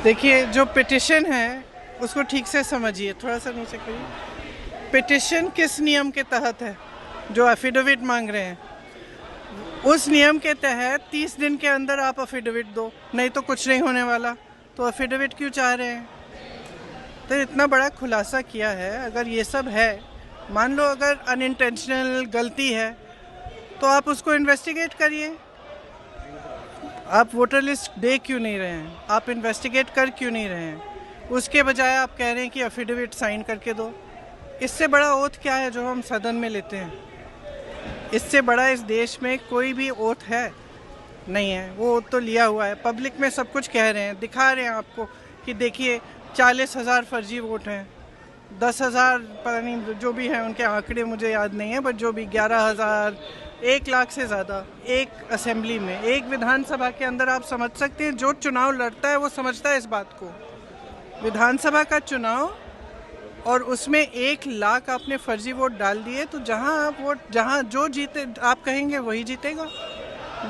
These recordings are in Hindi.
देखिए, जो पिटिशन है उसको ठीक से समझिए, थोड़ा सा नीचे करिए। पिटिशन किस नियम के तहत है? जो एफिडेविट मांग रहे हैं, उस नियम के तहत 30 दिन के अंदर आप एफिडेविट दो, नहीं तो कुछ नहीं होने वाला। तो एफिडेविट क्यों चाह रहे हैं? तो इतना बड़ा खुलासा किया है। अगर ये सब है, मान लो अगर अनइंटेंशनल गलती है, तो आप उसको इन्वेस्टिगेट करिए। आप वोटर लिस्ट दे क्यों नहीं रहे हैं? आप इन्वेस्टिगेट कर क्यों नहीं रहे हैं? उसके बजाय आप कह रहे हैं कि एफिडेविट साइन करके दो। इससे बड़ा ओथ क्या है जो हम सदन में लेते हैं? इससे बड़ा इस देश में कोई भी ओथ है नहीं है। वो ओथ तो लिया हुआ है, पब्लिक में सब कुछ कह रहे हैं, दिखा रहे हैं आपको कि देखिए 40,000 फर्जी वोट हैं, 10,000 पता नहीं जो भी हैं, उनके आंकड़े मुझे याद नहीं है, बट जो भी 11,000, 1 लाख से ज़्यादा एक असेंबली में, एक विधानसभा के अंदर। आप समझ सकते हैं, जो चुनाव लड़ता है वो समझता है इस बात को। विधानसभा का चुनाव और उसमें 1 लाख आपने फर्जी वोट डाल दिए, तो जहाँ जो जीते आप कहेंगे वही जीतेगा।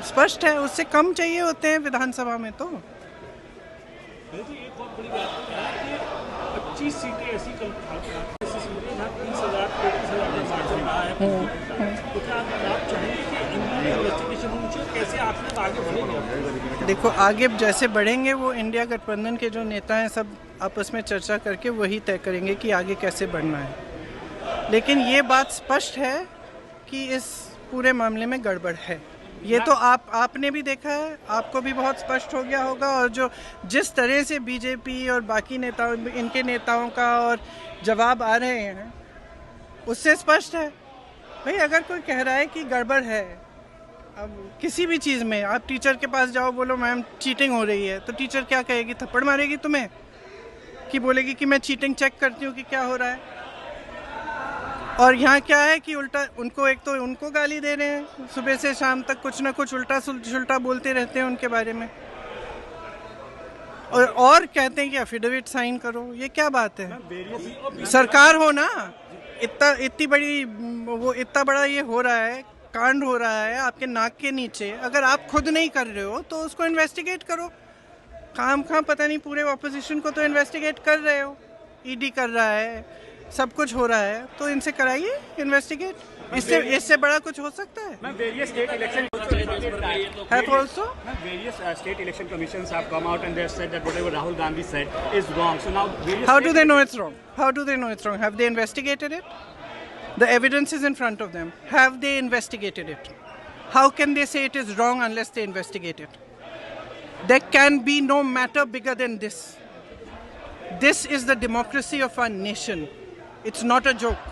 स्पष्ट है, उससे कम चाहिए होते हैं विधानसभा में। तो एक बहुत बड़ी बात है कि 25 सीटें ऐसी तो क्या आप चाहेंगे कि इन्वेस्टिगेशन होनी चाहिए? कैसे आप आगे बढ़ेंगे? देखो, आगे जैसे बढ़ेंगे वो इंडिया गठबंधन के जो नेता हैं सब आपस में चर्चा करके वही तय करेंगे कि आगे कैसे बढ़ना है। लेकिन ये बात स्पष्ट है कि इस पूरे मामले में गड़बड़ है। ये तो आपने भी देखा है, आपको भी बहुत स्पष्ट हो गया होगा। और जो जिस तरह से बीजेपी और बाकी नेताओं, इनके नेताओं का और जवाब आ रहे हैं, उससे स्पष्ट है भाई। अगर कोई कह रहा है कि गड़बड़ है, अब किसी भी चीज़ में आप टीचर के पास जाओ, बोलो मैम चीटिंग हो रही है, तो टीचर क्या कहेगी? थप्पड़ मारेगी तुम्हें कि बोलेगी कि मैं चीटिंग चेक करती हूँ कि क्या हो रहा है। और यहाँ क्या है कि उल्टा उनको, एक तो उनको गाली दे रहे हैं, सुबह से शाम तक कुछ ना कुछ उल्टा सुल्टा बोलते रहते हैं उनके बारे में, और कहते हैं कि एफिडेविट साइन करो। ये क्या बात है? सरकार हो ना, इतनी बड़ी वो, इतना बड़ा ये हो रहा है, कांड हो रहा है आपके नाक के नीचे। अगर आप खुद नहीं कर रहे हो तो उसको इन्वेस्टिगेट करो। काम पता नहीं पूरे ऑपोजिशन को तो इन्वेस्टिगेट कर रहे हो, ईडी कर रहा है, सब कुछ हो रहा है, तो इनसे कराइए इन्वेस्टिगेट। इससे बड़ा कुछ हो सकता है? Various state election Have also? Various state election commissions have come out and they have said that whatever Rahul Gandhi said is wrong. So now, how do they know it's wrong? How do they know it's wrong? Have they investigated it? The evidence is in front of them. Have they investigated it? How can they say it is wrong unless they investigate it? There can be no matter bigger than this. This is the democracy of our nation. It's not a joke.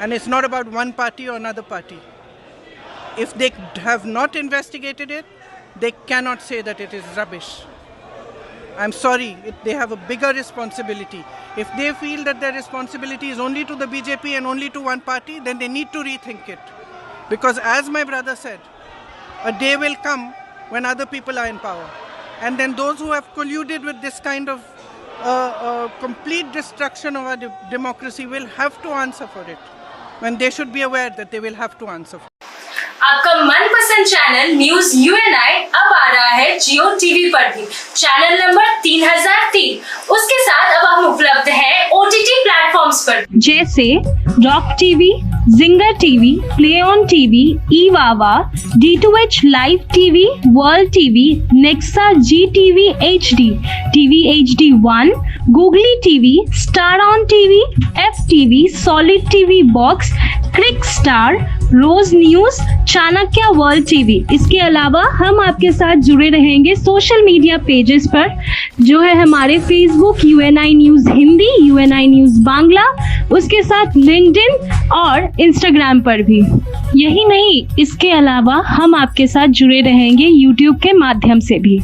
And it's not about one party or another party. If they have not investigated it, they cannot say that it is rubbish. I'm sorry, they have a bigger responsibility. If they feel that their responsibility is only to the BJP and only to one party, then they need to rethink it. Because as my brother said, a day will come when other people are in power. And then those who have colluded with this kind of complete destruction of our democracy will have to answer for it. When they should be aware that they will have to answer for it. आपका मनपसंद चैनल न्यूज यूएनआई अब आ रहा है जियो टीवी पर भी। चैनल नंबर 3003, उसके साथ अब हम उपलब्ध हैं ओटीटी प्लेटफॉर्म्स पर, जैसे Rock TV, Jinger TV, Play On TV, ईवावा, D2H live TV, world TV, Nexa G TV HD, TV HD1, Googly TV, Star On TV, FTV, solid TV box, Crick Star, rose news, Chanakya world TV. इसके अलावा हम आपके साथ जुड़े रहेंगे सोशल मीडिया पेजेस पर, जो है हमारे Facebook UNI news Hindi, UNI news Bangla, उसके साथ लिंक्डइन और इंस्टाग्राम पर भी। यही नहीं, इसके अलावा हम आपके साथ जुड़े रहेंगे यूट्यूब के माध्यम से भी।